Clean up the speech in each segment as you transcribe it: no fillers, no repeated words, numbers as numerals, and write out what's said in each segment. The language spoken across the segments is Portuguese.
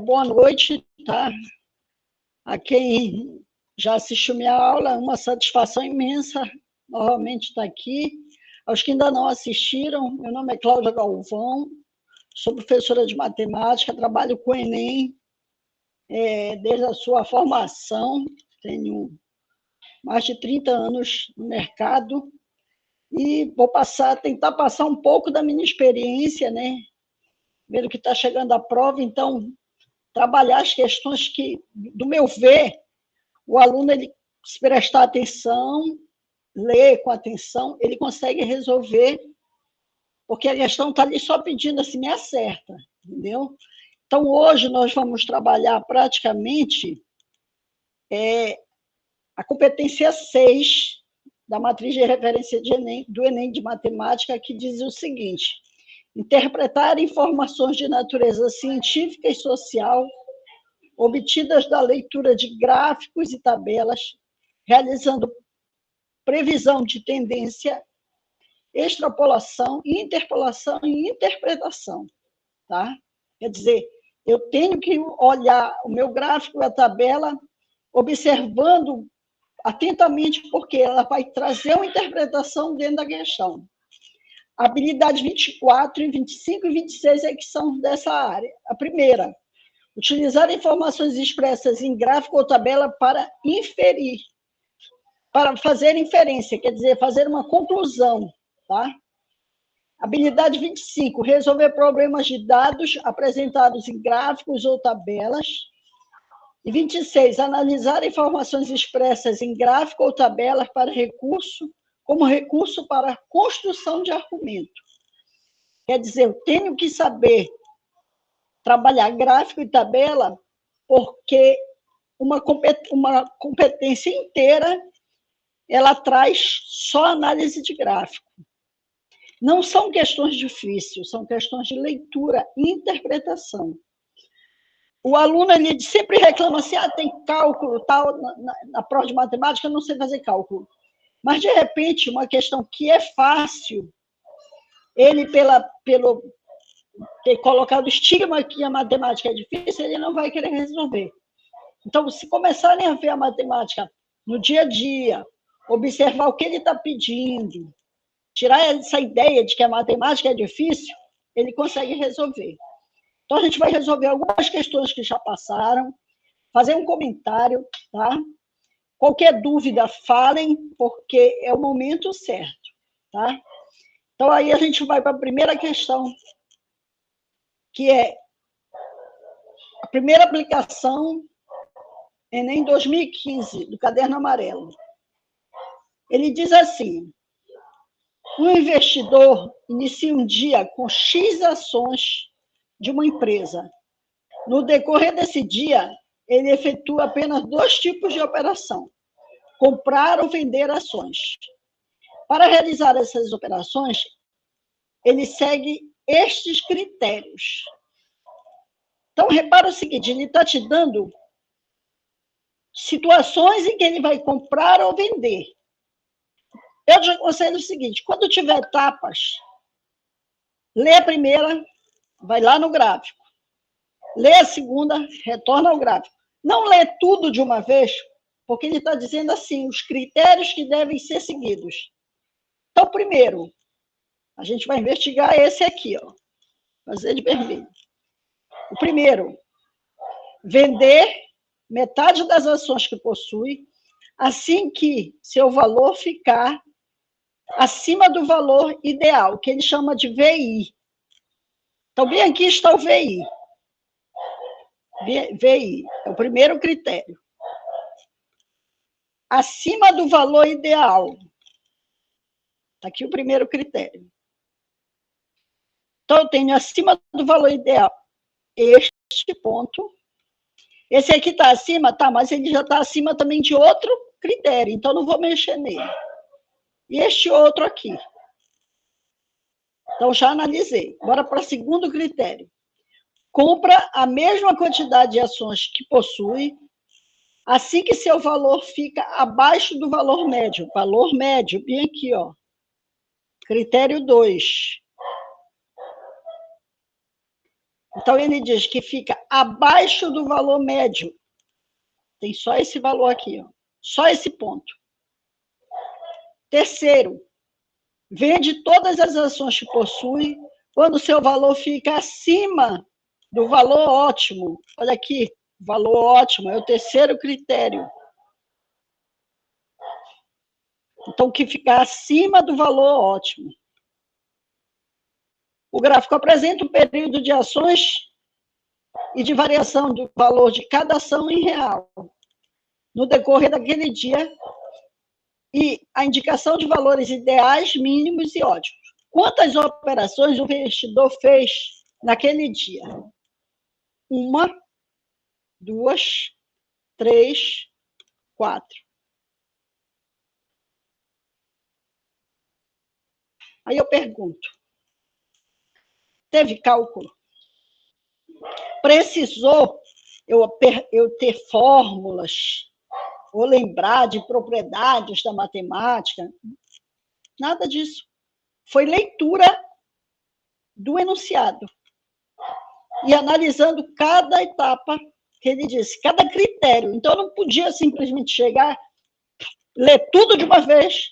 Boa noite, tá? A quem já assistiu minha aula, uma satisfação imensa novamente estar aqui. Aos que ainda não assistiram, meu nome é Cláudia Galvão, sou professora de matemática, trabalho com o Enem desde a sua formação, tenho mais de 30 anos no mercado e vou tentar passar um pouco da minha experiência, né? Vendo que está chegando a prova, então trabalhar as questões que, do meu ver, o aluno, ele, se prestar atenção, ler com atenção, ele consegue resolver, porque a questão está ali só pedindo assim, me acerta, entendeu? Então, hoje nós vamos trabalhar praticamente a competência 6 da matriz de referência do Enem de matemática, que diz o seguinte: interpretar informações de natureza científica e social obtidas da leitura de gráficos e tabelas, realizando previsão de tendência, extrapolação, interpolação e interpretação, tá? Quer dizer, eu tenho que olhar o meu gráfico e a tabela observando atentamente, porque ela vai trazer uma interpretação dentro da questão. Habilidade 24, 25 e 26 é que são dessa área. A primeira, utilizar informações expressas em gráfico ou tabela para inferir, para fazer inferência, quer dizer, fazer uma conclusão, tá? Habilidade 25, resolver problemas de dados apresentados em gráficos ou tabelas. E 26, analisar informações expressas em gráfico ou tabela como recurso para a construção de argumento. Quer dizer, eu tenho que saber trabalhar gráfico e tabela, porque uma competência inteira ela traz só análise de gráfico. Não são questões difíceis, são questões de leitura e interpretação. O aluno ele sempre reclama assim, tem cálculo, tal, na prova de matemática eu não sei fazer cálculo. Mas, de repente, uma questão que é fácil, ele, pelo ter colocado o estigma que a matemática é difícil, ele não vai querer resolver. Então, se começarem a ver a matemática no dia a dia, observar o que ele está pedindo, tirar essa ideia de que a matemática é difícil, ele consegue resolver. Então, a gente vai resolver algumas questões que já passaram, fazer um comentário, tá? Qualquer dúvida, falem, porque é o momento certo, tá? Então, aí a gente vai para a primeira questão, que é a primeira aplicação Enem 2015, do caderno amarelo. Ele diz assim: um investidor inicia um dia com X ações de uma empresa. No decorrer desse dia, ele efetua apenas 2 tipos de operação: comprar ou vender ações. Para realizar essas operações, ele segue estes critérios. Então, repara o seguinte, ele está te dando situações em que ele vai comprar ou vender. Eu te aconselho o seguinte: quando tiver etapas, lê a primeira, vai lá no gráfico. Lê a segunda, retorna ao gráfico. Não lê tudo de uma vez, porque ele está dizendo assim, os critérios que devem ser seguidos. Então, primeiro, a gente vai investigar esse aqui, ó, fazer de vermelho. O primeiro, vender metade das ações que possui, assim que seu valor ficar acima do valor ideal, que ele chama de VI. Então, bem aqui está o VI. VI é o primeiro critério. Acima do valor ideal. Está aqui o primeiro critério. Então, eu tenho acima do valor ideal este ponto. Esse aqui está acima, tá, mas ele já está acima também de outro critério, então não vou mexer nele. E este outro aqui. Então, já analisei. Bora para o segundo critério. Compra a mesma quantidade de ações que possui, assim que seu valor fica abaixo do valor médio. Valor médio, bem aqui, ó. Critério 2. Então, ele diz que fica abaixo do valor médio. Tem só esse valor aqui, ó. Só esse ponto. Terceiro, vende todas as ações que possui quando o seu valor fica acima do valor ótimo. Olha aqui, valor ótimo é o terceiro critério. Então, que fica acima do valor ótimo. O gráfico apresenta o período de ações e de variação do valor de cada ação em real no decorrer daquele dia e a indicação de valores ideais, mínimos e ótimos. Quantas operações o investidor fez naquele dia? 1, 2, 3, 4. Aí eu pergunto, teve cálculo? Precisou eu ter fórmulas ou lembrar de propriedades da matemática? Nada disso. Foi leitura do enunciado. E analisando cada etapa que ele disse, cada critério. Então, eu não podia simplesmente chegar, ler tudo de uma vez,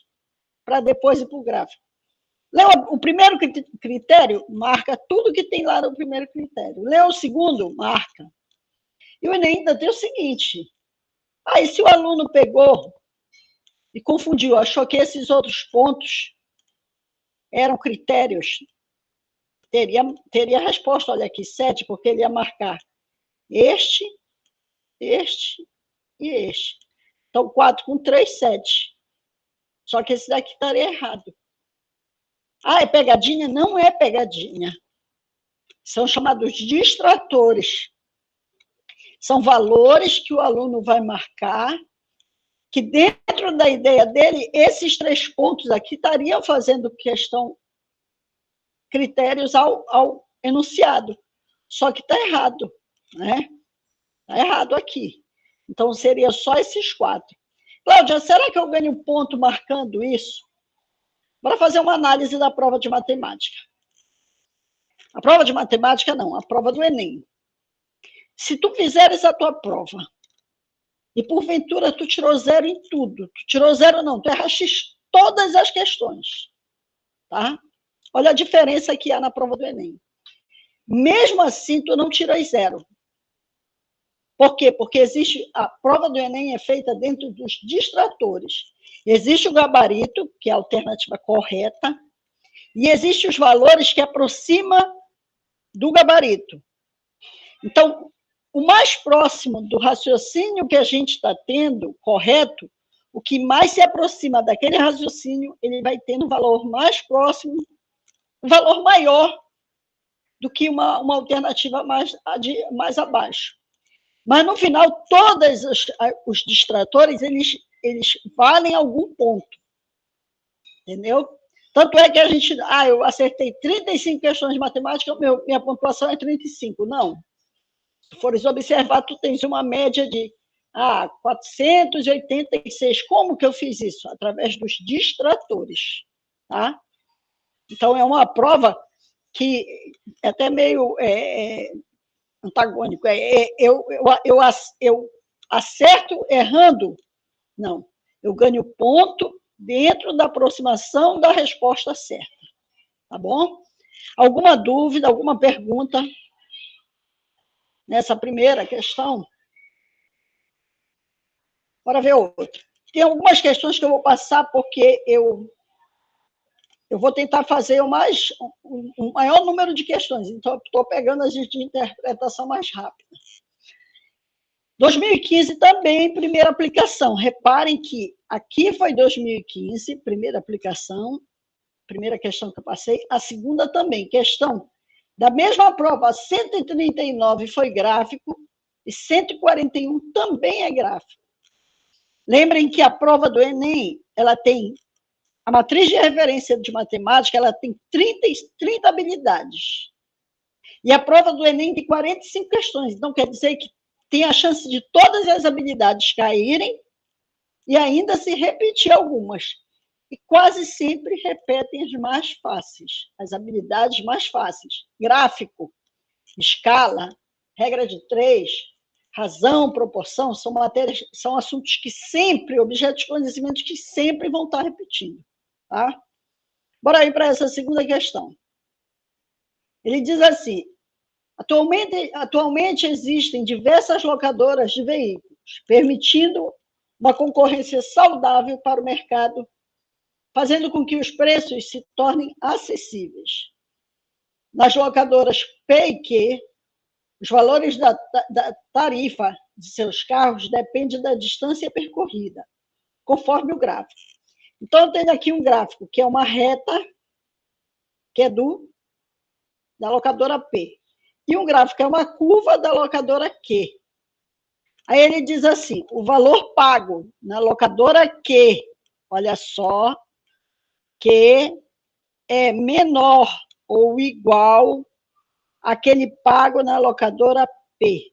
para depois ir para o gráfico. Leu o primeiro critério, marca tudo que tem lá no primeiro critério. Leu o segundo, marca. E o Enem ainda tem o seguinte, aí se o aluno pegou e confundiu, achou que esses outros pontos eram critérios, teria a resposta, olha aqui, 7, porque ele ia marcar este e este. Então, 4 com 3, 7. Só que esse daqui estaria errado. Ah, é pegadinha? Não é pegadinha. São chamados distratores. São valores que o aluno vai marcar, que dentro da ideia dele, esses 3 pontos aqui estariam fazendo critérios ao enunciado. Só que está errado, né? Está errado aqui. Então, seria só esses 4. Cláudia, será que eu ganho ponto marcando isso? Bora fazer uma análise da prova de matemática. A prova de matemática, não, a prova do Enem. Se tu fizeres a tua prova e, porventura, tu tirou 0 em tudo, tu tirou 0 não, tu erraste todas as questões, tá? Olha a diferença que há na prova do Enem. Mesmo assim, tu não tiras 0. Por quê? Porque a prova do Enem é feita dentro dos distratores. Existe o gabarito, que é a alternativa correta, e existem os valores que aproximam do gabarito. Então, o mais próximo do raciocínio que a gente está tendo, correto, o que mais se aproxima daquele raciocínio, ele vai tendo um valor mais próximo, um valor maior do que uma alternativa mais abaixo. Mas, no final, todos os distratores, eles valem algum ponto. Entendeu? Tanto é que a gente... eu acertei 35 questões de matemática, minha pontuação é 35. Não. Se fores observar, tu tens uma média de 486. Como que eu fiz isso? Através dos distratores. Tá? Então, é uma prova que é até meio antagônico. Eu acerto errando? Não. Eu ganho ponto dentro da aproximação da resposta certa. Tá bom? Alguma dúvida, alguma pergunta nessa primeira questão? Bora ver outra. Tem algumas questões que eu vou passar porque eu vou tentar fazer o maior número de questões, então estou pegando as de interpretação mais rápida. 2015 também, primeira aplicação. Reparem que aqui foi 2015, primeira aplicação, primeira questão que eu passei, a segunda também, questão da mesma prova, 139 foi gráfico e 141 também é gráfico. Lembrem que a prova do Enem, ela tem, a matriz de referência de matemática, ela tem 30 habilidades. E a prova do Enem tem 45 questões, então quer dizer que tem a chance de todas as habilidades caírem e ainda se repetir algumas. E quase sempre repetem as mais fáceis, as habilidades mais fáceis. Gráfico, escala, regra de 3, razão, proporção, são matérias, são assuntos que sempre, objetos de conhecimento que sempre vão estar repetindo. Tá? Bora aí para essa segunda questão. Ele diz assim, atualmente existem diversas locadoras de veículos, permitindo uma concorrência saudável para o mercado, fazendo com que os preços se tornem acessíveis. Nas locadoras P e Q, os valores da tarifa de seus carros dependem da distância percorrida, conforme o gráfico. Então, eu tenho aqui um gráfico que é uma reta, que é da locadora P, e um gráfico que é uma curva da locadora Q. Aí ele diz assim, o valor pago na locadora Q, olha só, que é menor ou igual àquele pago na locadora P,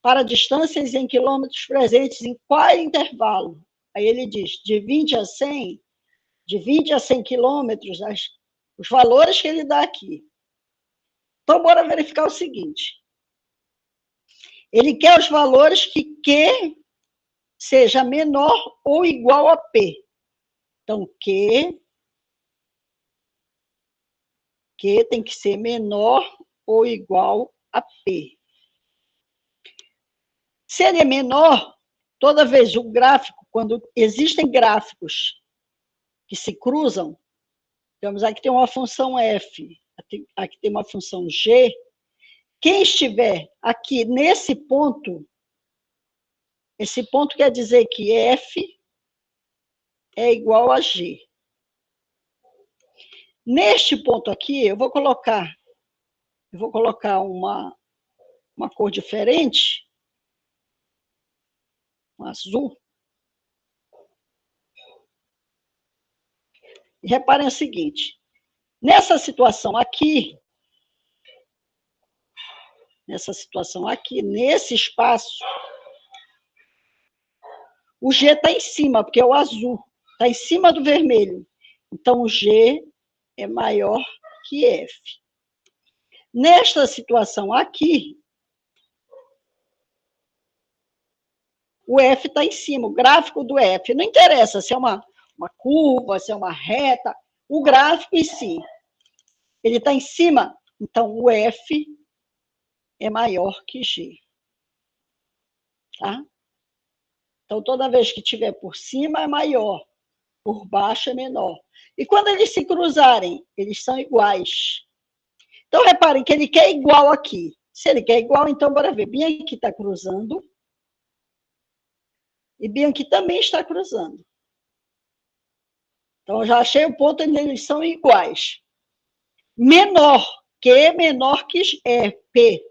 para distâncias em quilômetros presentes em qual intervalo? Aí ele diz, de 20 a 100, de 20 a 100 quilômetros, os valores que ele dá aqui. Então, bora verificar o seguinte. Ele quer os valores que Q seja menor ou igual a P. Então, Q tem que ser menor ou igual a P. Se ele é menor, toda vez o gráfico, quando existem gráficos que se cruzam, digamos, aqui tem uma função f, aqui tem uma função g, quem estiver aqui nesse ponto, esse ponto quer dizer que f é igual a g. Neste ponto aqui, eu vou colocar uma cor diferente, um azul. E reparem o seguinte, nessa situação aqui, nesse espaço, o G está em cima, porque é o azul, está em cima do vermelho. Então, o G é maior que F. Nesta situação aqui, o F está em cima, o gráfico do F. Não interessa se é uma curva, se é uma reta, o gráfico em si. Ele está em cima, então o F é maior que G. Tá? Então, toda vez que tiver por cima é maior, por baixo é menor. E quando eles se cruzarem, eles são iguais. Então, reparem que ele quer igual aqui. Se ele quer igual, então, bora ver. Bianchi está cruzando. E Bianchi também está cruzando. Então, eu já achei o ponto onde eles são iguais. Menor que P.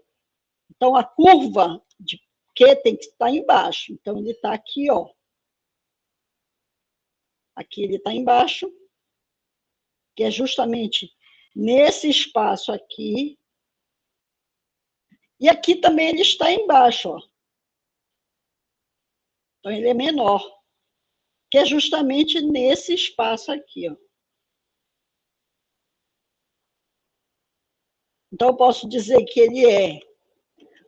Então, a curva de Q tem que estar embaixo. Então, ele está aqui, ó. Aqui ele está embaixo, que é justamente nesse espaço aqui. E aqui também ele está embaixo, ó. Então, ele é menor, que é justamente nesse espaço aqui, ó. Então, eu posso dizer que ele é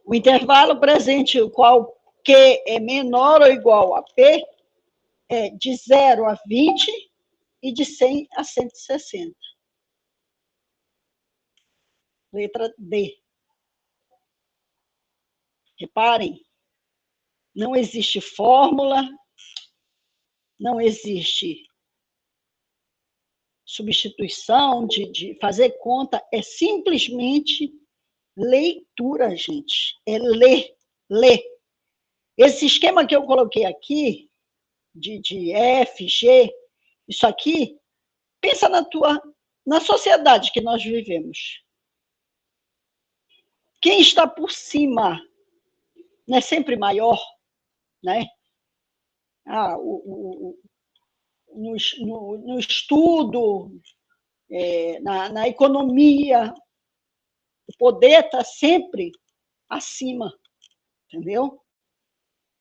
o intervalo presente, o qual Q é menor ou igual a P, é de 0 a 20 e de 100 a 160. Letra D. Reparem, não existe fórmula, não existe substituição de fazer conta, é simplesmente leitura, gente. É ler. Esse esquema que eu coloquei aqui, de F, G, isso aqui, pensa na sociedade que nós vivemos. Quem está por cima não é sempre maior, né? No estudo, na economia, o poder está sempre acima, entendeu?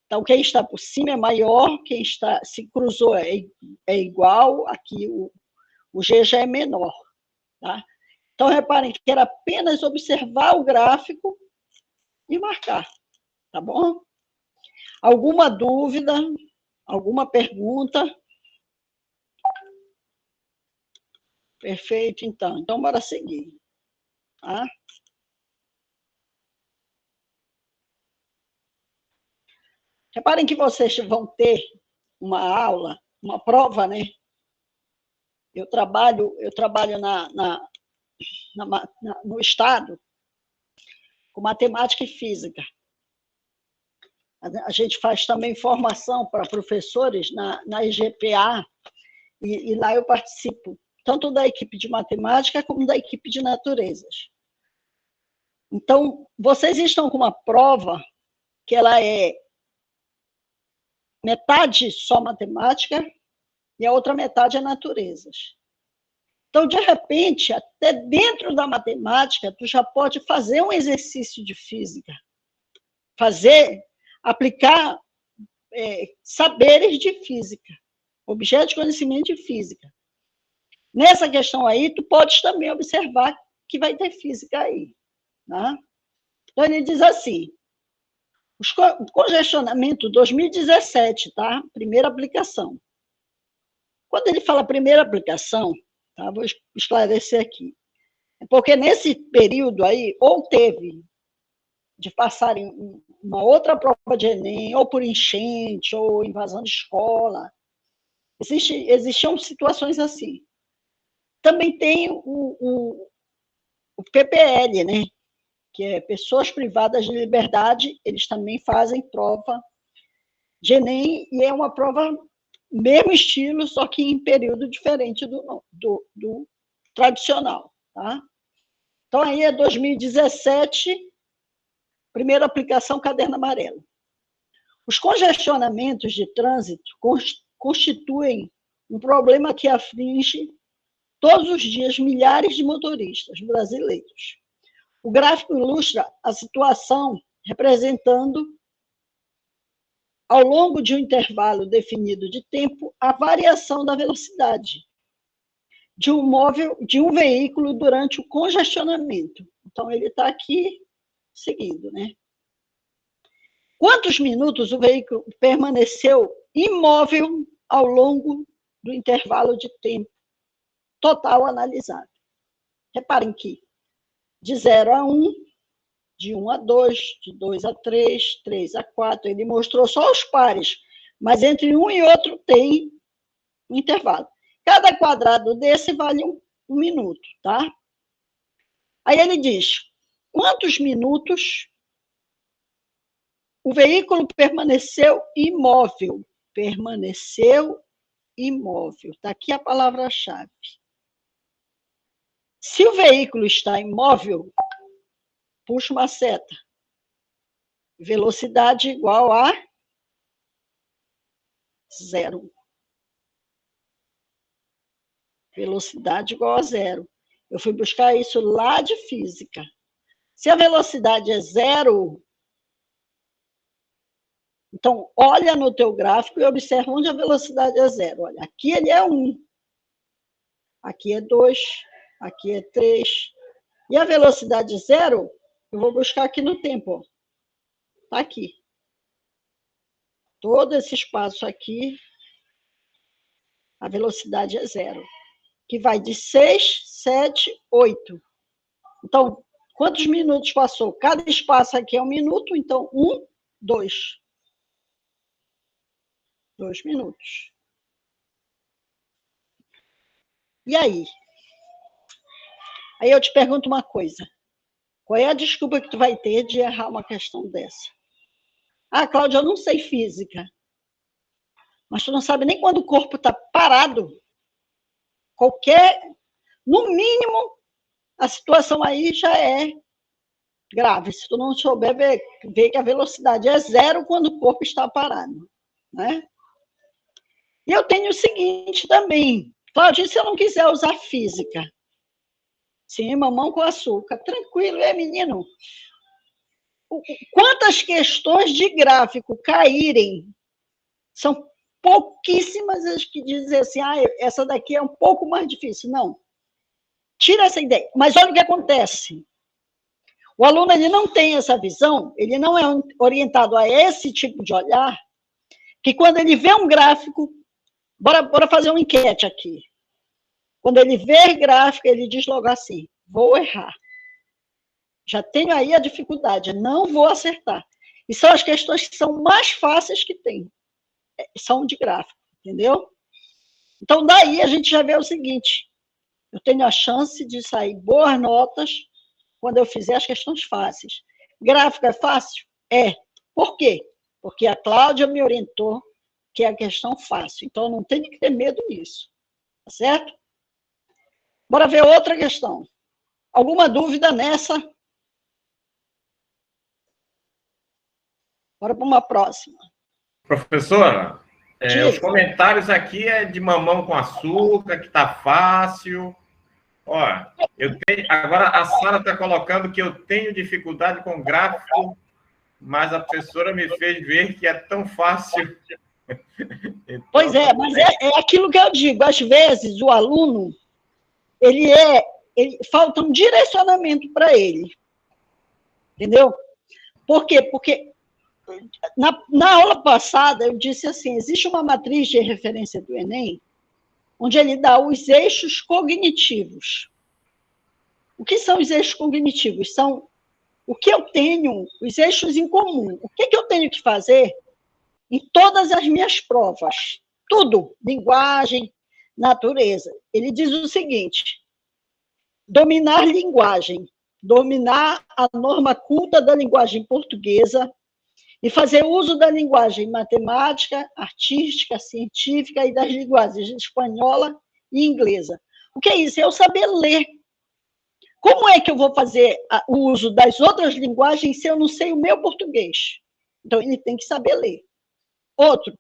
Então, quem está por cima é maior, quem se cruzou é igual, aqui o G já é menor, tá? Então, reparem que era apenas observar o gráfico e marcar, tá bom? Alguma dúvida? Alguma pergunta? Perfeito, então. Então, bora seguir. Tá? Reparem que vocês vão ter uma aula, uma prova, né? Eu trabalho no Estado com matemática e física. A gente faz também formação para professores na IGPA, e lá eu participo tanto da equipe de matemática como da equipe de naturezas. Então, vocês estão com uma prova que ela é metade só matemática e a outra metade é naturezas. Então, de repente, até dentro da matemática, tu já pode fazer um exercício de física, aplicar saberes de física, objetos de conhecimento de física. Nessa questão aí, tu podes também observar que vai ter física aí. Tá? Então, ele diz assim, o congestionamento 2017, tá? Primeira aplicação. Quando ele fala primeira aplicação, tá? Vou esclarecer aqui. É porque nesse período aí, ou teve de passarem uma outra prova de Enem, ou por enchente, ou invasão de escola. Existiam situações assim. Também tem o PPL, né? Que é Pessoas Privadas de Liberdade, eles também fazem prova de Enem, e é uma prova mesmo estilo, só que em período diferente do tradicional. Tá? Então, aí é 2017, primeira aplicação, caderno amarelo. Os congestionamentos de trânsito constituem um problema que aflige todos os dias milhares de motoristas brasileiros. O gráfico ilustra a situação representando, ao longo de um intervalo definido de tempo, a variação da velocidade de um veículo durante o congestionamento. Então, ele está aqui seguindo, né? Quantos minutos o veículo permaneceu imóvel ao longo do intervalo de tempo total analisado? Reparem que de 0 a 1, de 1 a 2, de 2 a 3, 3 a 4, ele mostrou só os pares, mas entre um e outro tem um intervalo. Cada quadrado desse vale um minuto, tá? Aí ele diz, quantos minutos o veículo permaneceu imóvel? Permaneceu imóvel. Está aqui a palavra-chave. Se o veículo está imóvel, puxa uma seta. Velocidade igual a 0. Velocidade igual a 0. Eu fui buscar isso lá de física. Se a velocidade é 0, então olha no teu gráfico e observa onde a velocidade é 0. Olha, aqui ele é 1. Aqui é 2. Aqui é 3. E a velocidade 0, eu vou buscar aqui no tempo. Está aqui. Todo esse espaço aqui, a velocidade é 0. Que vai de 6, 7, 8. Então, quantos minutos passou? Cada espaço aqui é 1 minuto, então 1, 2. 2 minutos. E aí? Aí eu te pergunto uma coisa. Qual é a desculpa que tu vai ter de errar uma questão dessa? Ah, Cláudia, eu não sei física. Mas tu não sabe nem quando o corpo está parado. No mínimo, a situação aí já é grave. Se tu não souber ver que a velocidade é 0 quando o corpo está parado. Né? E eu tenho o seguinte também. Cláudia, se eu não quiser usar física? Sim, mamão com açúcar. Tranquilo, menino? Quantas questões de gráfico caírem? São pouquíssimas as que dizem assim, essa daqui é um pouco mais difícil. Não. Tira essa ideia. Mas olha o que acontece. O aluno ele não tem essa visão, ele não é orientado a esse tipo de olhar, que quando ele vê um gráfico, bora fazer uma enquete aqui. Quando ele vê gráfico, ele diz logo assim, vou errar. Já tenho aí a dificuldade, não vou acertar. E são as questões que são mais fáceis que tem. São de gráfico, entendeu? Então, daí a gente já vê o seguinte, eu tenho a chance de sair boas notas quando eu fizer as questões fáceis. Gráfico é fácil? É. Por quê? Porque a Cláudia me orientou que é a questão fácil. Então, não tem que ter medo nisso. Tá certo? Bora ver outra questão. Alguma dúvida nessa? Bora para uma próxima. Professora, os comentários aqui é de mamão com açúcar, que está fácil. Ó, agora a Sara está colocando que eu tenho dificuldade com gráfico, mas a professora me fez ver que é tão fácil. Então, pois é, mas é aquilo que eu digo. Às vezes, o aluno, falta um direcionamento para ele. Entendeu? Por quê? Porque na aula passada eu disse assim, existe uma matriz de referência do Enem, onde ele dá os eixos cognitivos. O que são os eixos cognitivos? São o que eu tenho, os eixos em comum. O que eu tenho que fazer em todas as minhas provas? Tudo, linguagem, natureza. Ele diz o seguinte, dominar linguagem, dominar a norma culta da linguagem portuguesa e fazer uso da linguagem matemática, artística, científica e das linguagens espanhola e inglesa. O que é isso? É eu saber ler. Como é que eu vou fazer o uso das outras linguagens se eu não sei o meu português? Então, ele tem que saber ler. Outro,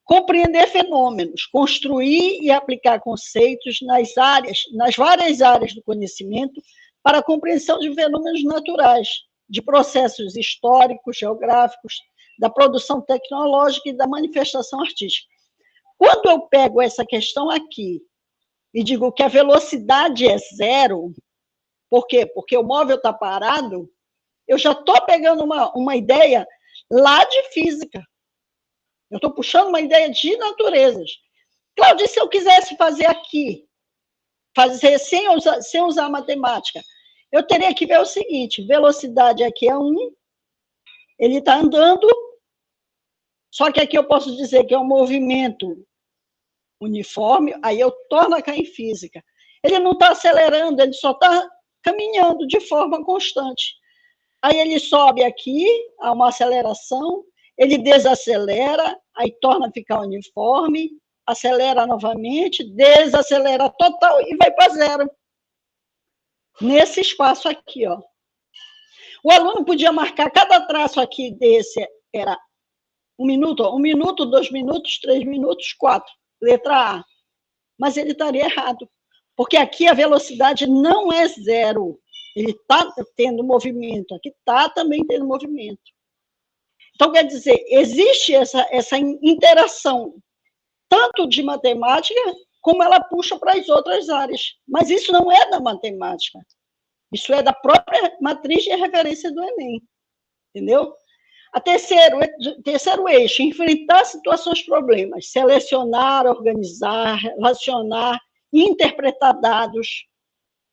compreender fenômenos, construir e aplicar conceitos nas várias áreas do conhecimento para a compreensão de fenômenos naturais, de processos históricos, geográficos, da produção tecnológica e da manifestação artística. Quando eu pego essa questão aqui e digo que a velocidade é zero, por quê? Porque o móvel está parado, eu já estou pegando uma ideia lá de física. Eu estou puxando uma ideia de naturezas. Cláudia, se eu quisesse fazer aqui, fazer sem usar matemática, eu teria que ver o seguinte, velocidade aqui é 1, ele está andando, só que aqui eu posso dizer que é um movimento uniforme, aí eu torno a cair em física. Ele não está acelerando, ele só está caminhando de forma constante. Aí ele sobe aqui, há uma aceleração, ele desacelera, aí torna a ficar uniforme, acelera novamente, desacelera total e vai para zero. Nesse espaço aqui, ó. O aluno podia marcar cada traço aqui desse, era 1 minuto, 2 minutos, 3 minutos, 4, letra A. Mas ele estaria errado, porque aqui a velocidade não é zero. Ele está tendo movimento, aqui está também tendo movimento. Então, quer dizer, existe essa interação, tanto de matemática, como ela puxa para as outras áreas. Mas isso não é da matemática. Isso é da própria matriz de referência do Enem. Entendeu? Terceiro eixo, enfrentar situações, problemas, selecionar, organizar, relacionar, interpretar dados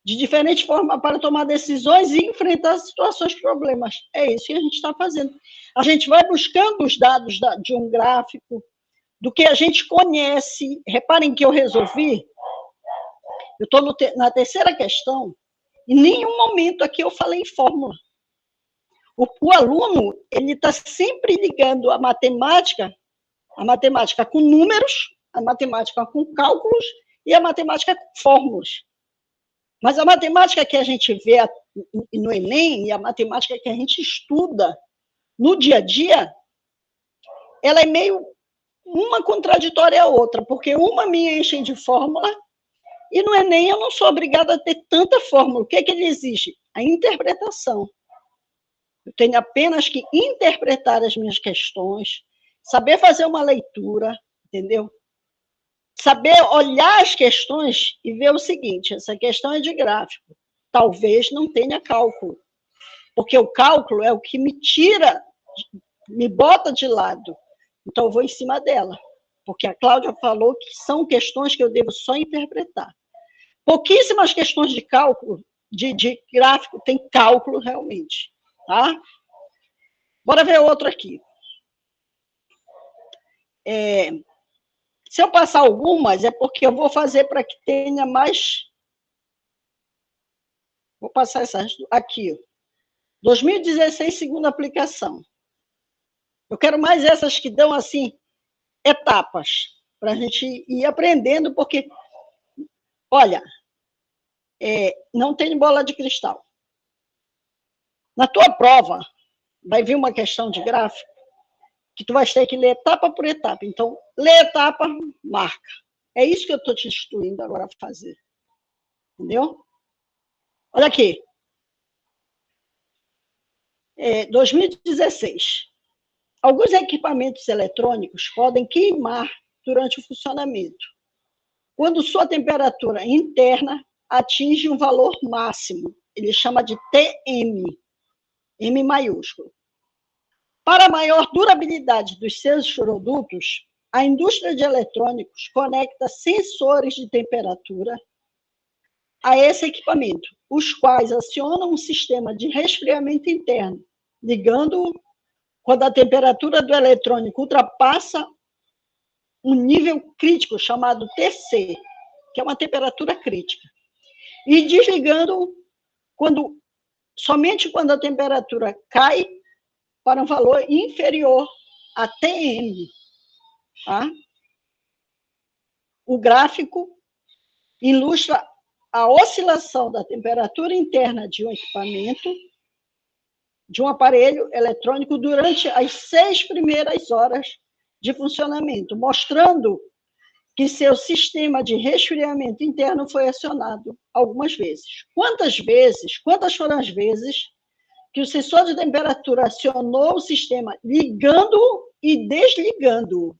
de diferentes formas para tomar decisões e enfrentar situações, problemas. É isso que a gente está fazendo. A gente vai buscando os dados de um gráfico, do que a gente conhece. Reparem que eu resolvi, eu estou na terceira questão, em nenhum momento aqui eu falei em fórmula. O aluno, ele está sempre ligando a matemática com números, a matemática com cálculos e a matemática com fórmulas. Mas a matemática que a gente vê no Enem e a matemática que a gente estuda no dia a dia, ela é meio uma contraditória à outra, porque uma me enche de fórmula e no Enem eu não sou obrigada a ter tanta fórmula. O que é que ele exige? A interpretação. Eu tenho apenas que interpretar as minhas questões, saber fazer uma leitura, entendeu? saber olhar as questões e ver o seguinte, essa questão é de gráfico, talvez não tenha cálculo, porque o cálculo é o que me tira, me bota de lado, então eu vou em cima dela, porque a Cláudia falou que são questões que eu devo só interpretar. Pouquíssimas questões de cálculo, de gráfico, tem cálculo realmente, tá? Bora ver outro aqui. Se eu passar algumas, é porque eu vou fazer para que tenha mais... Vou passar essas aqui. 2016, segunda aplicação. Eu quero mais essas que dão, assim, etapas, para a gente ir aprendendo, porque, olha, não tem bola de cristal. Na tua prova, vai vir uma questão de gráfico, que tu vai ter que ler etapa por etapa. Então, lê etapa, marca. É isso que eu estou te instruindo agora a fazer. Entendeu? Olha aqui. 2016. Alguns equipamentos eletrônicos podem queimar durante o funcionamento, quando sua temperatura interna atinge um valor máximo. Ele chama de TM, M maiúsculo. Para maior durabilidade dos seus produtos, a indústria de eletrônicos conecta sensores de temperatura a esse equipamento, os quais acionam um sistema de resfriamento interno, ligando-o quando a temperatura do eletrônico ultrapassa um nível crítico chamado TC, que é uma temperatura crítica, e desligando somente quando a temperatura cai para um valor inferior a TM. Tá? O gráfico ilustra a oscilação da temperatura interna de um equipamento, de um aparelho eletrônico, durante as 6 primeiras horas de funcionamento, mostrando que seu sistema de resfriamento interno foi acionado algumas vezes. Quantas foram as vezes que o sensor de temperatura acionou o sistema ligando e desligando?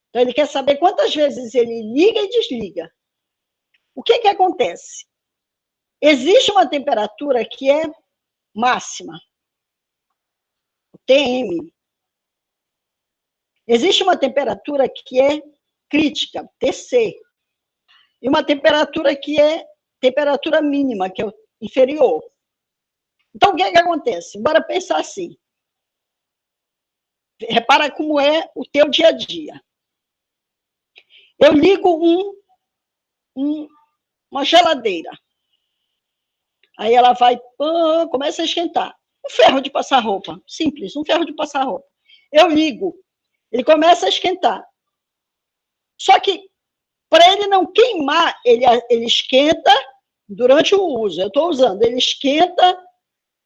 Então, ele quer saber quantas vezes ele liga e desliga. O que acontece? Existe uma temperatura que é máxima, o TM. Existe uma temperatura que é crítica, TC. E uma temperatura que é temperatura mínima, que é o inferior. Então, o que acontece? Bora pensar assim. Repara como é o teu dia a dia. Eu ligo uma geladeira. Aí ela vai, começa a esquentar. Um ferro de passar roupa. Simples, um ferro de passar roupa. Eu ligo. Ele começa a esquentar. Só que, para ele não queimar, ele esquenta durante o uso. Eu estou usando. Ele esquenta,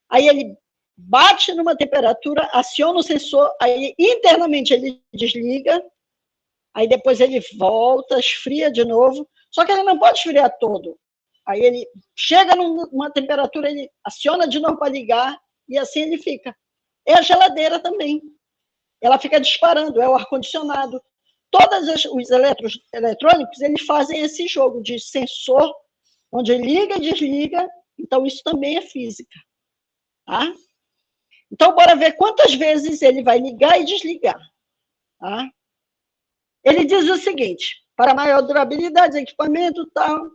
aí ele bate numa temperatura, aciona o sensor, aí internamente ele desliga, aí depois ele volta, esfria de novo, só que ele não pode esfriar todo. Aí ele chega numa temperatura, ele aciona de novo para ligar, e assim ele fica. É a geladeira também. Ela fica disparando, é o ar-condicionado. Todos os eletrônicos, eles fazem esse jogo de sensor, onde liga e desliga, então isso também é física. Tá? Então, bora ver quantas vezes ele vai ligar e desligar. Tá? Ele diz o seguinte, para maior durabilidade do equipamento, tal,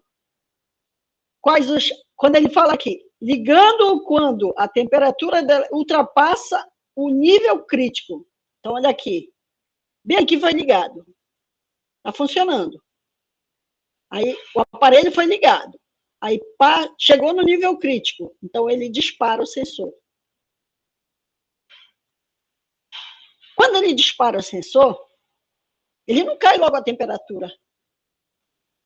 quando ele fala aqui, ligando quando a temperatura ultrapassa o nível crítico. Então, olha aqui. Bem aqui foi ligado. Está funcionando. Aí, o aparelho foi ligado. Aí, chegou no nível crítico. Então, ele dispara o sensor. Quando ele dispara o sensor, ele não cai logo a temperatura.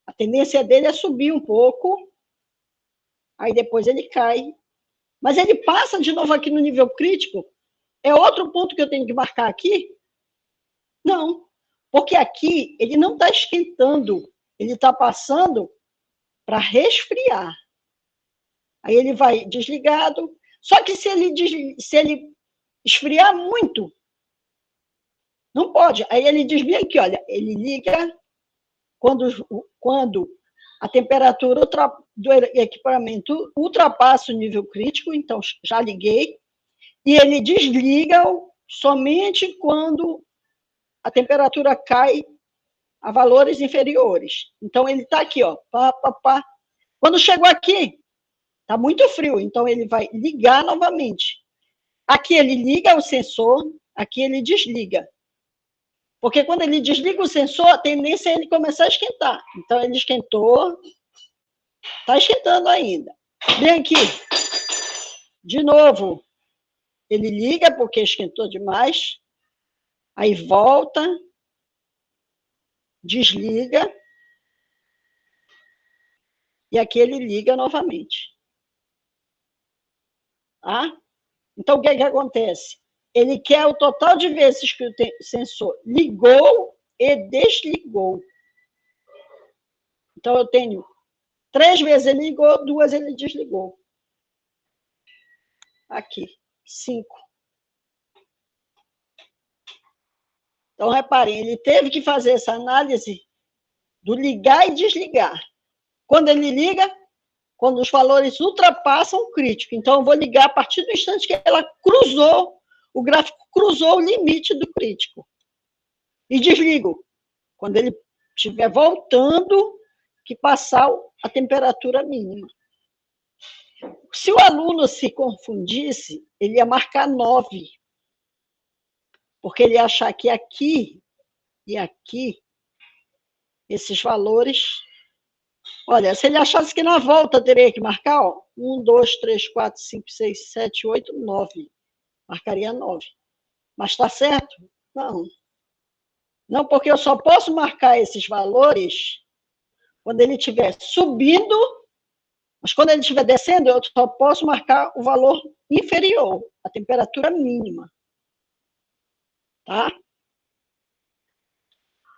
A tendência dele é subir um pouco, aí depois ele cai. Mas ele passa de novo aqui no nível crítico. É outro ponto que eu tenho que marcar aqui? Não, porque aqui ele não está esquentando, ele está passando para resfriar. Aí ele vai desligado, só que se ele esfriar muito, não pode. Aí ele diz bem aqui, olha, ele liga quando a temperatura do equipamento ultrapassa o nível crítico, então já liguei, e ele desliga somente quando a temperatura cai a valores inferiores. Então, ele está aqui, ó, pá, pá, pá. Quando chegou aqui, está muito frio, então ele vai ligar novamente. Aqui ele liga o sensor, aqui ele desliga. Porque quando ele desliga o sensor, a tendência é ele começar a esquentar. Então, ele esquentou, está esquentando ainda. Vem aqui, de novo, ele liga porque esquentou demais, aí volta, desliga, e aqui ele liga novamente. Tá? Então, o que acontece? Ele quer o total de vezes que o sensor ligou e desligou. Então, eu tenho 3 vezes ele ligou, 2 ele desligou. Aqui, 5. Então, reparem, ele teve que fazer essa análise do ligar e desligar. Quando ele liga, quando os valores ultrapassam o crítico. Então, eu vou ligar a partir do instante que ela cruzou, o gráfico cruzou o limite do crítico. E desligo. Quando ele estiver voltando, que passar a temperatura mínima. Se o aluno se confundisse, ele ia marcar 9. Porque ele ia achar que aqui e aqui, esses valores... Olha, se ele achasse que na volta teria que marcar, ó, 1, 2, 3, 4, 5, 6, 7, 8, 9. Marcaria 9. Mas está certo? Não. Não, porque eu só posso marcar esses valores quando ele estiver subindo, mas quando ele estiver descendo, eu só posso marcar o valor inferior, a temperatura mínima. Tá?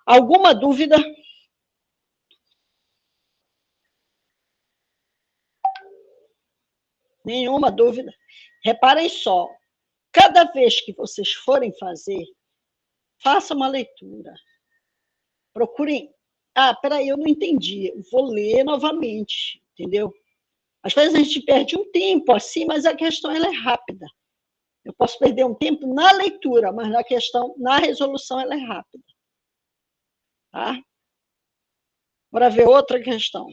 Alguma dúvida? Nenhuma dúvida. Reparem só, cada vez que vocês forem fazer, faça uma leitura. Procurem. Ah, peraí, eu não entendi. Vou ler novamente, entendeu? Às vezes a gente perde um tempo assim, mas a questão ela é rápida. Eu posso perder um tempo na leitura, mas na resolução ela é rápida. Tá? Bora ver outra questão.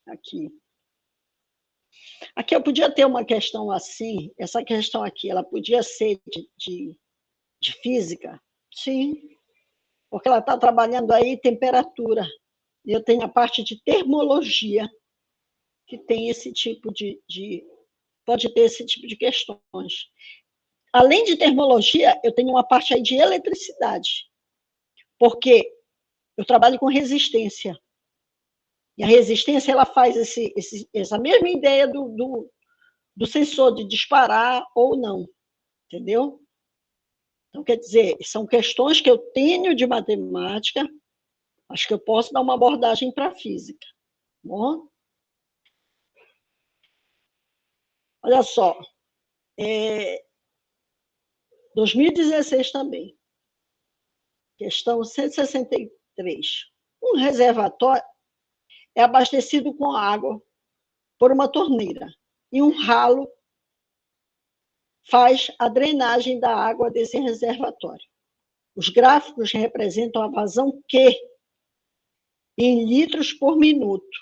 Aqui. Aqui eu podia ter uma questão assim, essa questão aqui, ela podia ser de física? Sim, porque ela está trabalhando aí temperatura. E eu tenho a parte de termologia, que tem esse tipo pode ter esse tipo de questões. Além de termologia, eu tenho uma parte aí de eletricidade, porque eu trabalho com resistência. E a resistência, ela faz essa mesma ideia do sensor de disparar ou não, entendeu? Então, quer dizer, são questões que eu tenho de matemática, acho que eu posso dar uma abordagem para a física. Bom? Olha só, 2016 também, questão 163. Um reservatório é abastecido com água por uma torneira e um ralo faz a drenagem da água desse reservatório. Os gráficos representam a vazão Q em litros por minuto,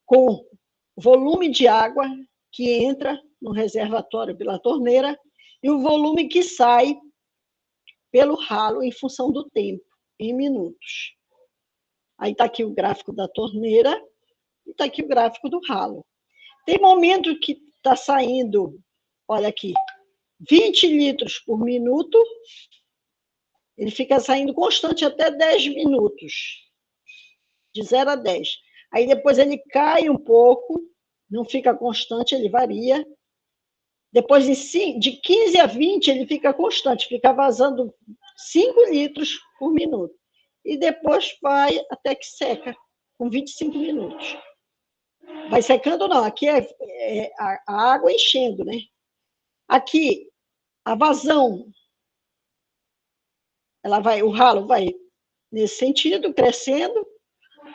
com volume de água que entra no reservatório pela torneira e o volume que sai pelo ralo em função do tempo, em minutos. Aí está aqui o gráfico da torneira e está aqui o gráfico do ralo. Tem momento que está saindo, olha aqui, 20 litros por minuto, ele fica saindo constante até 10 minutos, de 0 a 10. Aí depois ele cai um pouco, não fica constante, ele varia. Depois de 15 a 20, ele fica constante, fica vazando 5 litros por minuto. E depois vai até que seca, com 25 minutos. Vai secando, não. Aqui é a água enchendo, né? Aqui, a vazão, o ralo vai nesse sentido, crescendo,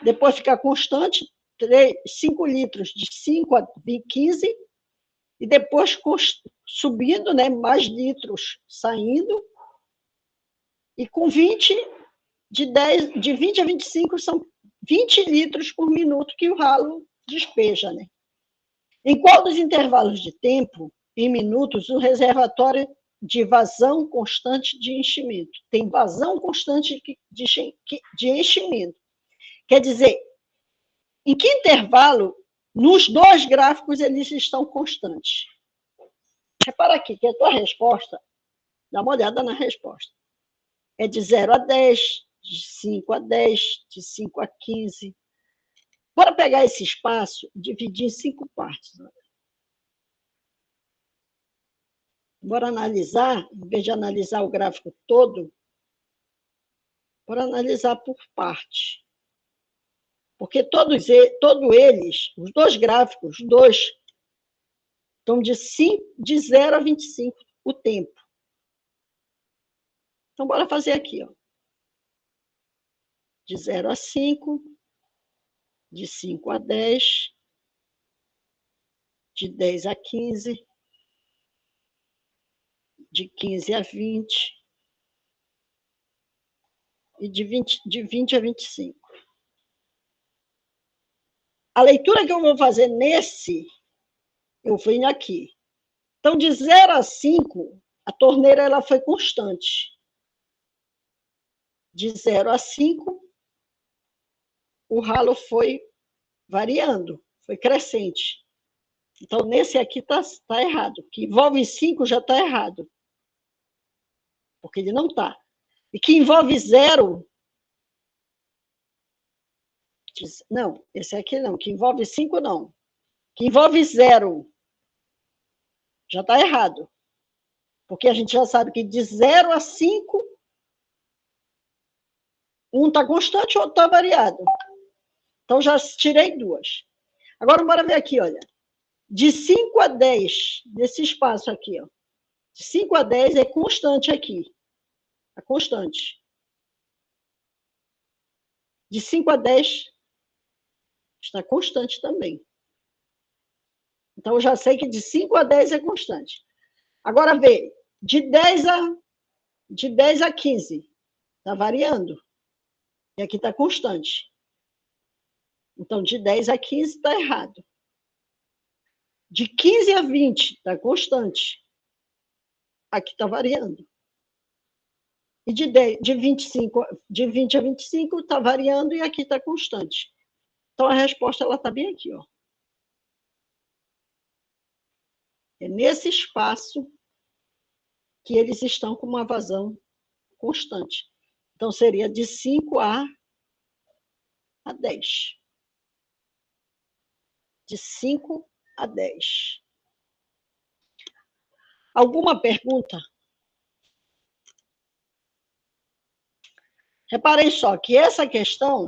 depois fica constante, 5 litros, de 5 a 15, e depois subindo, né, mais litros saindo, e com 20, de 20 a 25, são 20 litros por minuto que o ralo despeja, né? Em qual dos intervalos de tempo, em minutos, o reservatório de vazão constante de enchimento? Tem vazão constante de enchimento. Quer dizer, em que intervalo, nos dois gráficos, eles estão constantes? Repara aqui, que a tua resposta, dá uma olhada na resposta, é de 0 a 10, de 5 a 10, de 5 a 15. Bora pegar esse espaço e dividir em 5 partes. Bora analisar, em vez de analisar o gráfico todo, bora analisar por parte. Porque todos eles, os dois gráficos, os dois, estão de 0 a 25 o tempo. Então, bora fazer aqui, ó. De 0 a 5, de 5 a 10, de 10 a 15, de 15 a 20 e de 20 a 25. A leitura que eu vou fazer eu venho aqui. Então, de 0 a 5, a torneira ela foi constante. De 0 a 5, o ralo foi variando, foi crescente. Então, nesse aqui está errado. Que envolve 5 já está errado. Porque ele não está. E que envolve 0... Não, esse aqui não. Que envolve 5, não. Que envolve 0 já está errado. Porque a gente já sabe que de 0 a 5, um está constante, o outro está variado. Então, já tirei 2. Agora, bora ver aqui, olha. De 5 a 10, nesse espaço aqui, ó. De 5 a 10 é constante aqui. É constante. De 5 a 10 está constante também. Então, eu já sei que de 5 a 10 é constante. Agora, vê, de 10 a 15, está variando. E aqui está constante. Então, de 10 a 15 está errado. De 15 a 20 está constante. Aqui está variando. E de 20 a 25 está variando e aqui está constante. Então, a resposta está bem aqui, ó. É nesse espaço que eles estão com uma vazão constante. Então, seria de 5 a 10. De 5 a 10. Alguma pergunta? Reparem só que essa questão,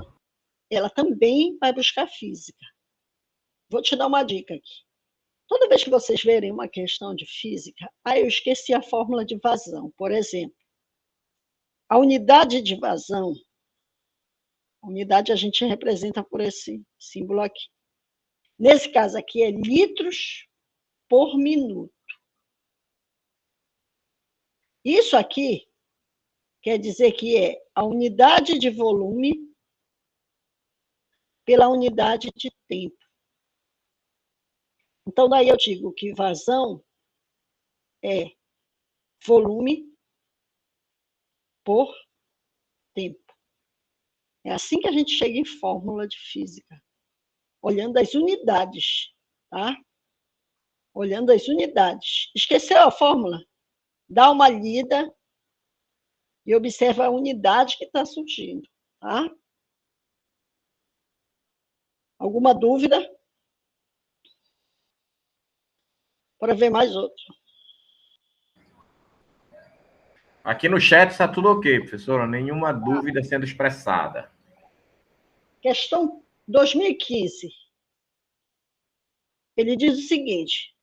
ela também vai buscar física. Vou te dar uma dica aqui. Toda vez que vocês verem uma questão de física, eu esqueci a fórmula de vazão, por exemplo. A unidade de vazão, a unidade a gente representa por esse símbolo aqui. Nesse caso aqui é litros por minuto. Isso aqui quer dizer que é a unidade de volume pela unidade de tempo. Então, daí eu digo que vazão é volume por tempo. É assim que a gente chega em fórmula de física, olhando as unidades, tá? Olhando as unidades. Esqueceu a fórmula? Dá uma lida e observa a unidade que está surgindo, tá? Alguma dúvida? Para ver mais outro. Aqui no chat está tudo ok, professora. Nenhuma dúvida sendo expressada. Questão 2015. Ele diz o seguinte: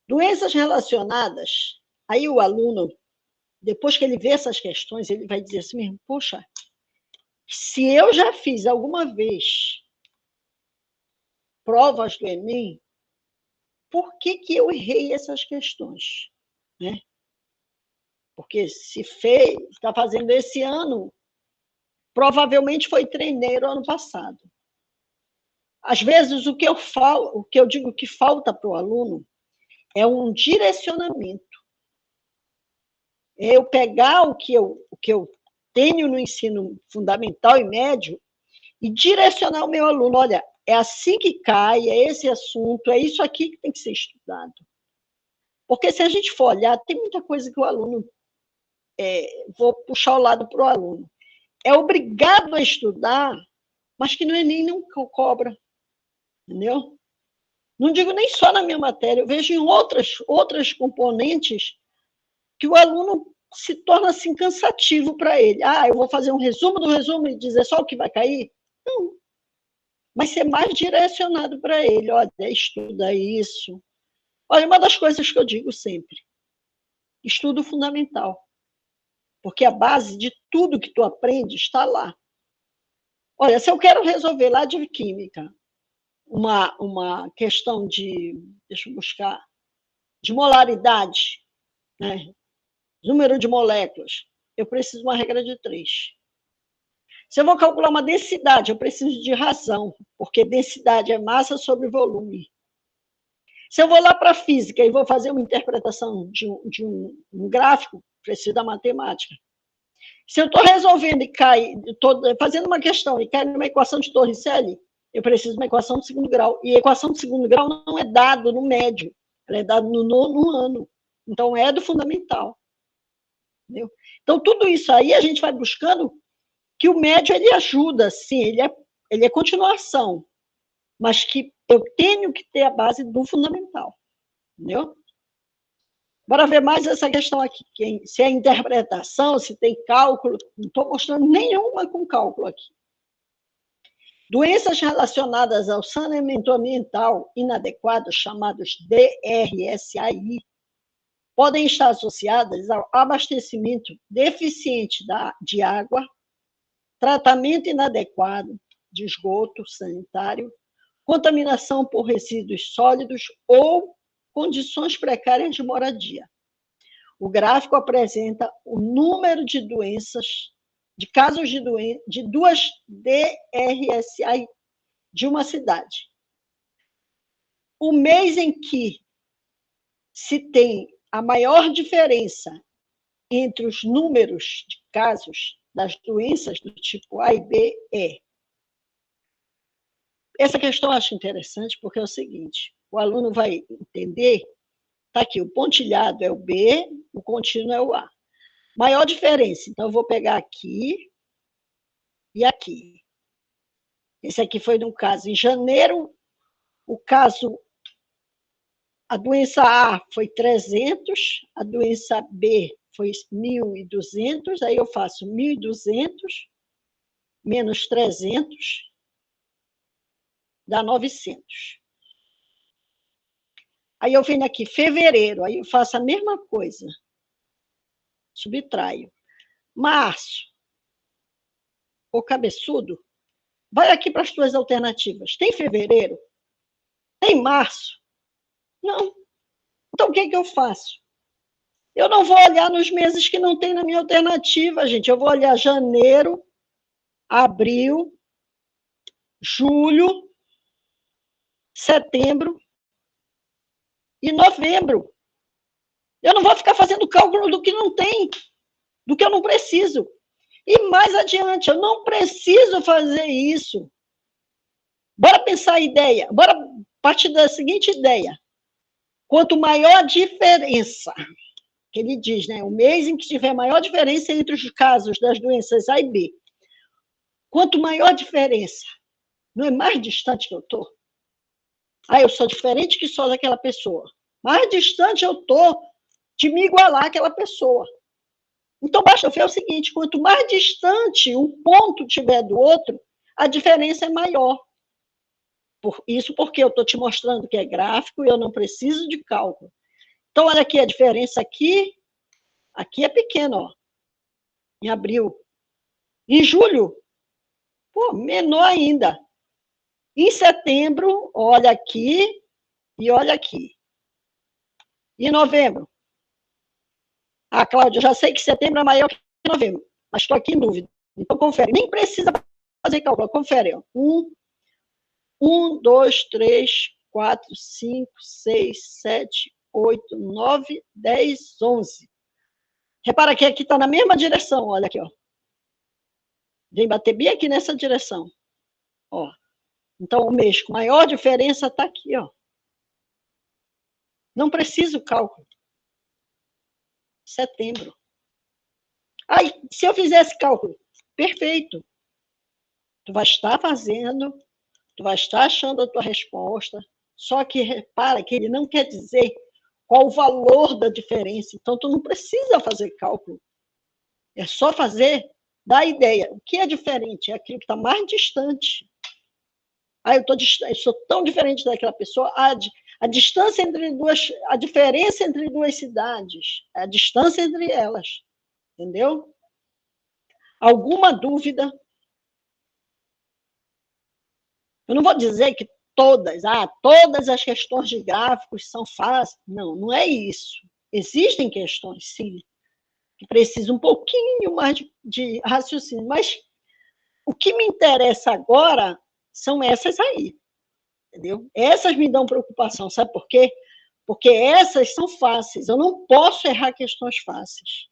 doenças relacionadas, aí o aluno, depois que ele vê essas questões, ele vai dizer assim mesmo, poxa, se eu já fiz alguma vez provas do Enem, por que eu errei essas questões? Né? Porque se está fazendo esse ano, provavelmente foi treineiro ano passado. Às vezes, o que eu digo que falta para o aluno é um direcionamento. É eu pegar o que eu tenho no ensino fundamental e médio e direcionar o meu aluno. Olha, é assim que cai, é esse assunto, é isso aqui que tem que ser estudado. Porque se a gente for olhar, tem muita coisa que o aluno... vou puxar o lado para o aluno. É obrigado a estudar, mas que no Enem não cobra. Entendeu? Não digo nem só na minha matéria, eu vejo em outras componentes que o aluno se torna assim cansativo para ele. Eu vou fazer um resumo do resumo e dizer só o que vai cair? Não. Mas ser mais direcionado para ele. Olha, estuda isso. Olha, uma das coisas que eu digo sempre, estudo fundamental. Porque a base de tudo que tu aprende está lá. Olha, se eu quero resolver lá de química uma questão deixa eu buscar, de molaridade, né? Número de moléculas, eu preciso de uma regra de 3. Se eu vou calcular uma densidade, eu preciso de razão, porque densidade é massa sobre volume. Se eu vou lá para a física e vou fazer uma interpretação de um gráfico, preciso da matemática. Se eu estou resolvendo e estou fazendo uma questão e cai numa equação de Torricelli, eu preciso de uma equação de segundo grau. E a equação de segundo grau não é dado no médio, ela é dada no 9º ano. Então, é do fundamental. Entendeu? Então, tudo isso aí a gente vai buscando que o médio ele ajuda, sim, ele é continuação, mas que eu tenho que ter a base do fundamental. Entendeu? Bora ver mais essa questão aqui, se é interpretação, se tem cálculo, não estou mostrando nenhuma com cálculo aqui. Doenças relacionadas ao saneamento ambiental inadequado, chamados DRSAI, podem estar associadas ao abastecimento deficiente de água, tratamento inadequado de esgoto sanitário, contaminação por resíduos sólidos ou condições precárias de moradia. O gráfico apresenta o número de doenças, de casos de 2 DRSAI de uma cidade. O mês em que se tem a maior diferença entre os números de casos das doenças do tipo A e B é. Essa questão eu acho interessante porque é o seguinte, o aluno vai entender, está aqui, o pontilhado é o B, o contínuo é o A. Maior diferença, então eu vou pegar aqui e aqui. Esse aqui foi no caso, em janeiro, o caso, a doença A foi 300, a doença B foi 1.200, aí eu faço 1.200 menos 300, dá 900. Aí eu venho aqui, fevereiro, aí eu faço a mesma coisa. Subtraio. Março. Ô cabeçudo, vai aqui para as tuas alternativas. Tem fevereiro? Tem março? Não. Então, o que eu faço? Eu não vou olhar nos meses que não tem na minha alternativa, gente. Eu vou olhar janeiro, abril, julho, setembro e novembro. Eu não vou ficar fazendo cálculo do que não tem, do que eu não preciso. E mais adiante, eu não preciso fazer isso. Bora pensar a ideia, bora partir da seguinte ideia. Quanto maior a diferença, que ele diz, né? O mês em que tiver maior diferença entre os casos das doenças A e B, quanto maior a diferença, não é mais distante que eu estou? Eu sou diferente que só daquela pessoa. Mais distante eu estou de me igualar àquela pessoa. Então, basta eu ver o seguinte, quanto mais distante um ponto tiver do outro, a diferença é maior. Isso porque eu estou te mostrando que é gráfico e eu não preciso de cálculo. Então, olha aqui a diferença aqui é pequena, ó, em abril. Em julho, pô, menor ainda. Em setembro, olha aqui e olha aqui. Em novembro. Ah, Cláudia, já sei que setembro é maior que novembro, mas estou aqui em dúvida. Então, confere. Nem precisa fazer cálculo, confere. Ó. 2, 3, 4, 5, 6, 7, 8, 9, 10, 11. Repara que aqui está na mesma direção, olha aqui, ó. Vem bater bem aqui nessa direção. Ó. Então, o mês com maior diferença está aqui, ó. Não precisa o cálculo. Setembro. Aí, se eu fizer esse cálculo, perfeito. Tu vai estar fazendo, tu vai estar achando a tua resposta, só que repara que ele não quer dizer qual o valor da diferença. Então, tu não precisa fazer cálculo. É só fazer da ideia. O que é diferente? É aquilo que está mais distante. Ah, eu sou tão diferente daquela pessoa. A distância entre a diferença entre duas cidades, a distância entre elas. Entendeu? Alguma dúvida? Eu não vou dizer que todas as questões de gráficos são fáceis. Não, não é isso. Existem questões, sim, que precisam um pouquinho mais de raciocínio, mas o que me interessa agora são essas aí, entendeu? Essas me dão preocupação, sabe por quê? Porque essas são fáceis, eu não posso errar questões fáceis.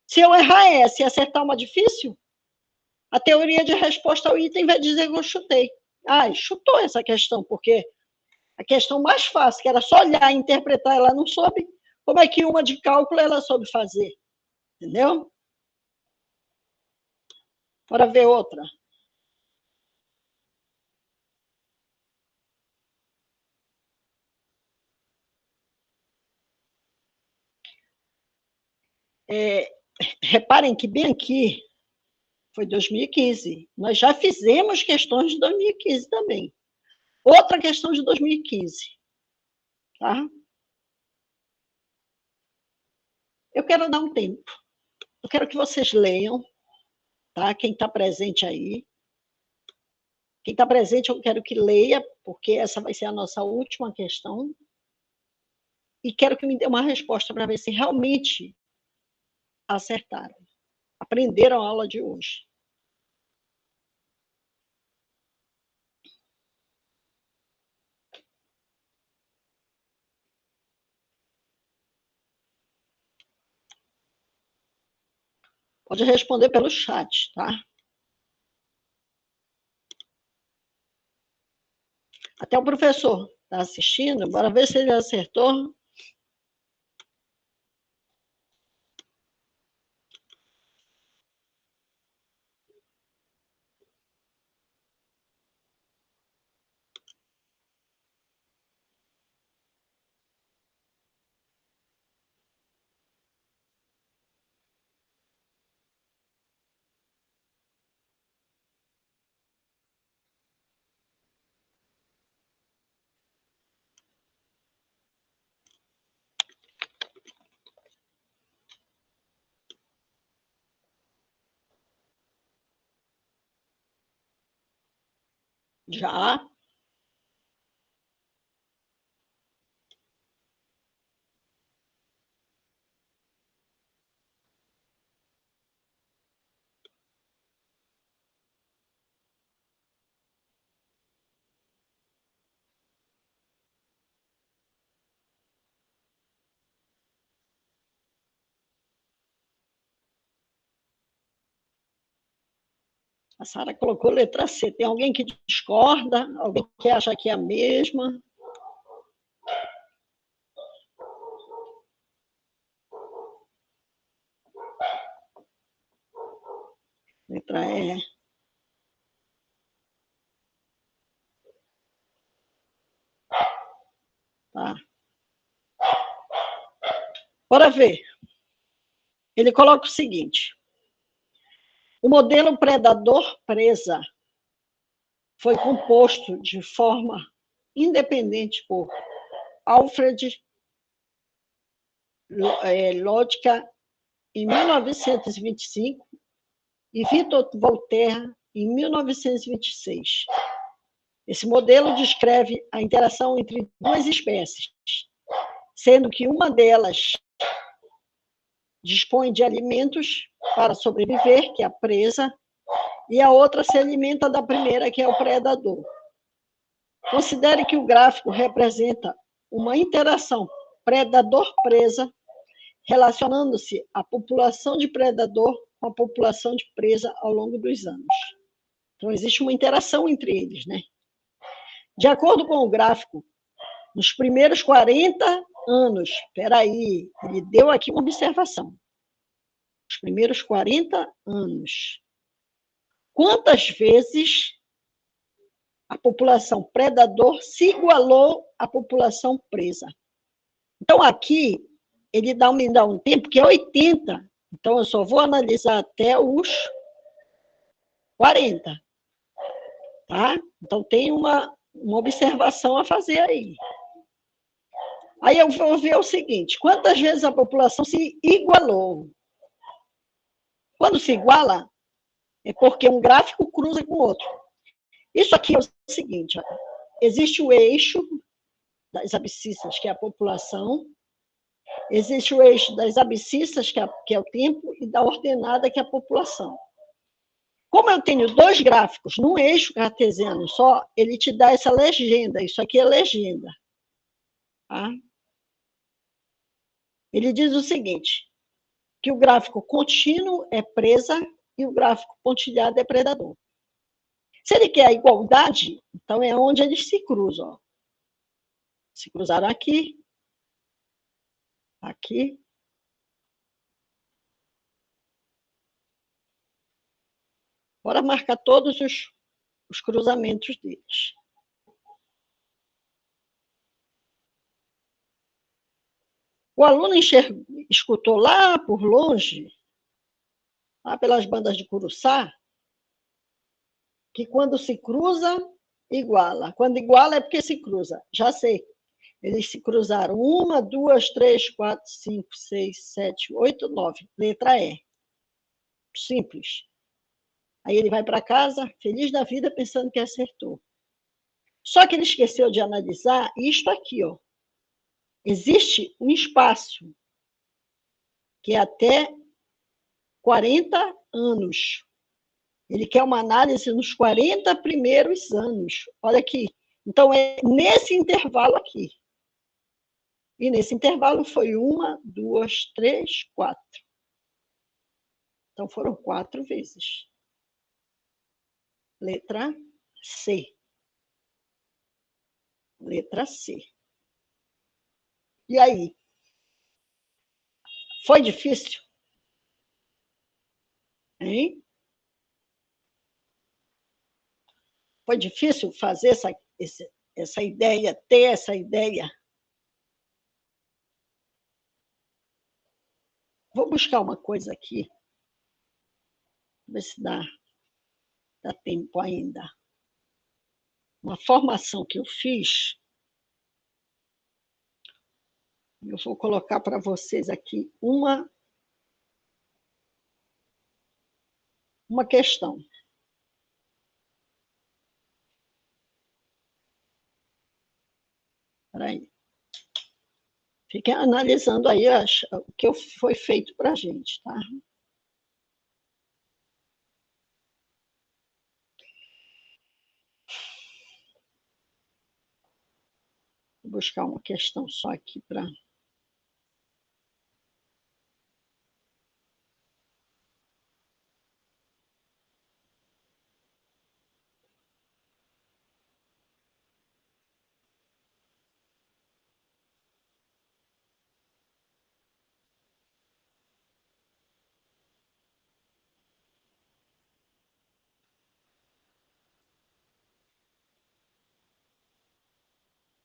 Se eu errar essa e acertar uma difícil, a teoria de resposta ao item vai dizer que eu chutei. Ah, chutou essa questão, porque a questão mais fácil, que era só olhar e interpretar, ela não soube. Como é que uma de cálculo ela soube fazer? Entendeu? Bora ver outra. Reparem que bem aqui foi 2015. Nós já fizemos questões de 2015 também. Outra questão de 2015. Tá? Eu quero dar um tempo. Eu quero que vocês leiam, tá? Quem está presente aí. Quem está presente, eu quero que leia, porque essa vai ser a nossa última questão. E quero que me dê uma resposta para ver se realmente acertaram. Aprenderam a aula de hoje. Pode responder pelo chat, tá? Até o professor está assistindo, bora ver se ele acertou. Já. A Sara colocou letra C. Tem alguém que discorda? Alguém que acha que é a mesma? Letra E. Tá. Bora ver. Ele coloca o seguinte: o modelo predador-presa foi composto de forma independente por Alfred Lotka em 1925 e Victor Voltaire em 1926. Esse modelo descreve a interação entre duas espécies, sendo que uma delas dispõe de alimentos para sobreviver, que é a presa, e a outra se alimenta da primeira, que é o predador. Considere que o gráfico representa uma interação predador-presa, relacionando-se a população de predador com a população de presa ao longo dos anos. Então, existe uma interação entre eles, né? De acordo com o gráfico, nos primeiros 40 anos, ele deu aqui uma observação. Os primeiros 40 anos. Quantas vezes a população predador se igualou à população presa? Então, aqui, ele me dá um tempo que é 80. Então, eu só vou analisar até os 40. Tá? Então, tem uma observação a fazer aí. Aí eu vou ver o seguinte, quantas vezes a população se igualou? Quando se iguala, é porque um gráfico cruza com o outro. Isso aqui é o seguinte, existe o eixo das abscissas, que é a população, existe o eixo das abscissas, que é o tempo, e da ordenada, que é a população. Como eu tenho dois gráficos num eixo cartesiano só, ele te dá essa legenda, isso aqui é legenda. Tá? Ele diz o seguinte, que o gráfico contínuo é presa e o gráfico pontilhado é predador. Se ele quer a igualdade, então é onde eles se cruzam. Ó. Se cruzaram aqui, aqui. Bora marcar todos os cruzamentos deles. O aluno escutou lá por longe, lá pelas bandas de Curuçá, que quando se cruza, iguala. Quando iguala é porque se cruza. Já sei. Eles se cruzaram. 1, 2, 3, 4, 5, 6, 7, 8, 9. Letra E. Simples. Aí ele vai para casa, feliz da vida, pensando que acertou. Só que ele esqueceu de analisar isto aqui, ó. Existe um espaço que é até 40 anos. Ele quer uma análise nos 40 primeiros anos. Olha aqui. Então, é nesse intervalo aqui. E nesse intervalo foi 1, 2, 3, 4. Então, foram 4 vezes. Letra C. Letra C. E aí? Foi difícil? Hein? Foi difícil fazer essa ideia, ter essa ideia? Vou buscar uma coisa aqui. Ver se dá tempo ainda. Uma formação que eu fiz. Eu vou colocar para vocês aqui uma questão. Espera aí. Fiquem analisando aí o que foi feito para a gente, tá? Vou buscar uma questão só aqui para...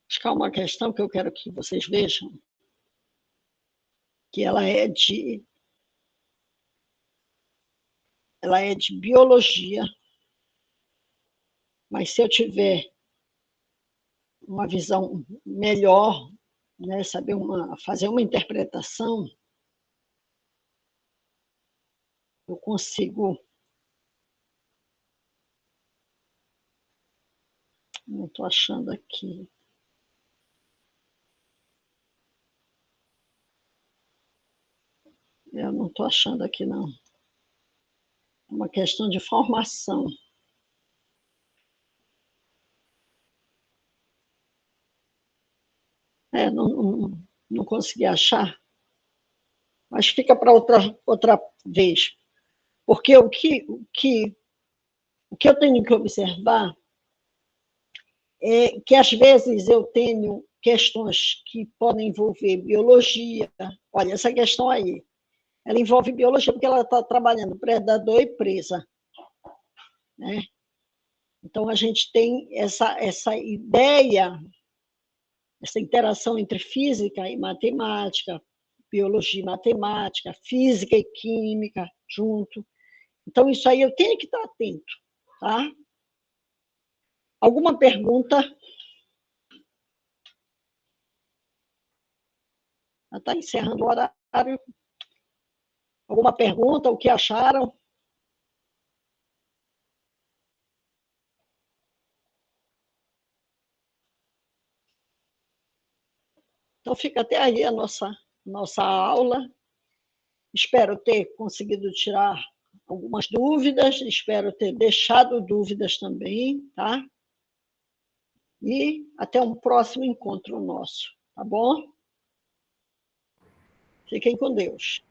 buscar uma questão que eu quero que vocês vejam, que ela é de biologia. Mas se eu tiver uma visão melhor, né, fazer uma interpretação, eu consigo. Não estou achando aqui. Eu não estou achando aqui, não. É uma questão de formação. Não consegui achar, mas fica para outra vez. Porque o que eu tenho que observar é que, às vezes, eu tenho questões que podem envolver biologia. Olha, essa questão aí, ela envolve biologia, porque ela está trabalhando predador e presa, né? Então, a gente tem essa ideia, essa interação entre física e matemática, biologia e matemática, física e química junto. Então, isso aí eu tenho que estar atento, tá? Alguma pergunta? Está encerrando o horário. Alguma pergunta? O que acharam? Então, fica até aí a nossa aula. Espero ter conseguido tirar algumas dúvidas, espero ter deixado dúvidas também, tá? E até um próximo encontro nosso, tá bom? Fiquem com Deus.